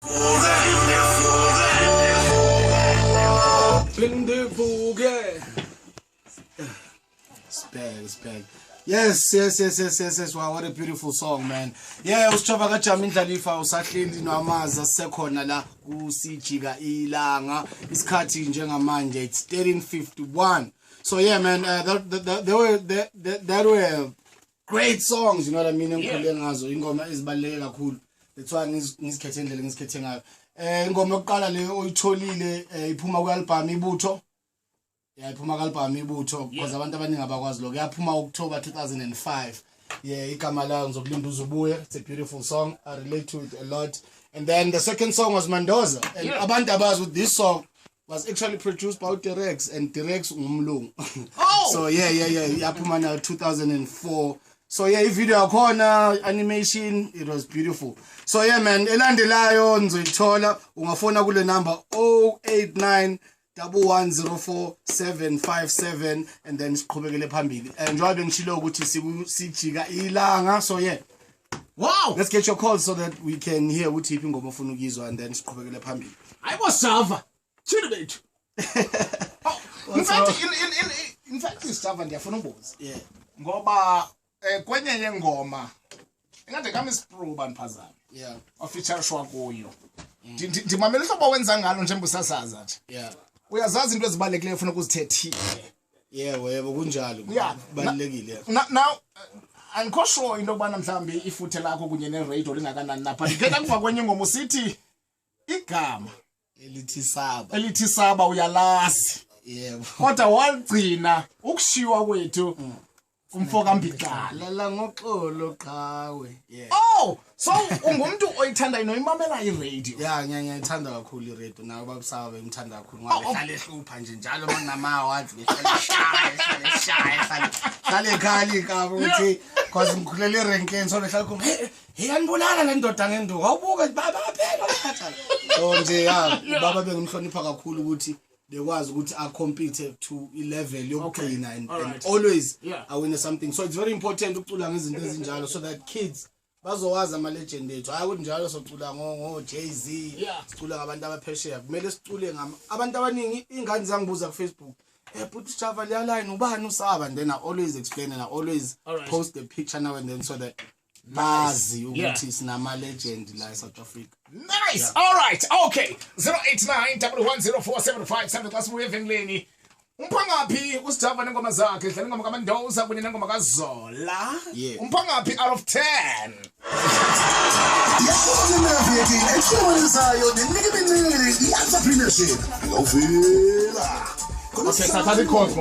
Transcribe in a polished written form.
It's back. Yes. Wow, what a beautiful song, man. Yeah, Sjava Ndlalifa usahleli noAmaza sekhona la ku Sijikilanga. Isikhathi njengamanje it's 13:51. So yeah, man, that were great songs, you know what I mean? Engikhule ngazo ingoma ezibaleke kakhulu. That's why ngisikhethe indlela ngisikhethe ngayo. Ingoma yokuqala le oyitholile iphuma ku-album Ibutho. Yeah, iphuma ku-album Ibutho because abantu abaningi abakwazi lokho. Yaphuma October 2005. Yeah, igama layo ngizokulinda uzubuye. It's a beautiful song. I relate to it a lot. And then the second song was Mandoza. And abantu abazi with this song was actually produced by T-Rex and T-Rex Umhlobo. Oh! So yeah. Yaphuma now 2004. So yeah, video yakhona animation, it was beautiful. So yeah, man, elandelayo ngizoyithola ungafona kule number 089 1104757 and then siqhubekele phambili. Njengoba ngishilo ukuthi Sijikilanga. So yeah. Wow! Let's get your call so that we can hear ukuthi iphi ingoma ofuna ukuyizwa and then siqhubekele phambili. I Sjava. Chile bethu. In fact Sjava ndiyafuna ukubuza. Yeah. Ngoba kwenye yengoma ingade kama isiproba niphazana. Yeah. Ofeatureshwa kuyo. Ndimamela uhlobo wenza ngalo njengoba usasaza nje. Yeah. Uyazazi into ezibalekile ufuna ukuzithethile. Yeah, webo kunjalo. Balekile. Now angikho sure into kubana mhlambi ifuthe lakho kunye ne-radio lingakanani napha. Ndikhetha kuva kwenye ingoma usithi igama elithi Saba uyalazi. Yeah. Kodwa wagcina ukushiwa kwethu umfoka Mbicala la ngoxolo qawe. Yeah. Oh, so ungumuntu oyithanda noyimamela i-radio. Yeah, ngiyayithanda kakhulu i-radio. Nawo babusaba bengithanda kakhulu ngoba ihlale ehlupha nje njalo manginama-awards behlale khali kabo ukuthi cause ngikhulele erenkeni so behlale khona hey anibulala le ndoda ngenduku awubuke baba phela ukhathala. So nje baba bengimhlonipha kakhulu ukuthi bekwazi ukuthi compete to level yokugcina and always win something. So it's very important ukucula ngezinto ezinjalo so that kids bazowazi ama-legend ethu. Hayi ukuthi njalo socula ngo-Jay-Z, sicula ngabantu abaphesheya. Kumele sicule abantu abaningi. Ingane zangibuza ku Facebook, but Sjava liyaline ubani uSaba, and then I always explain and I always post the picture now and then so that bazi ukuthi sinama-legend la eSouth Africa. Nice. All right. Okay. 089 xa sibuye evengeleni. Umphangaphi uSjava nengoma zakhe, dlala ingoma kaMandoza kunye nengoma kaZola. Umphangaphi out of 10. Okay,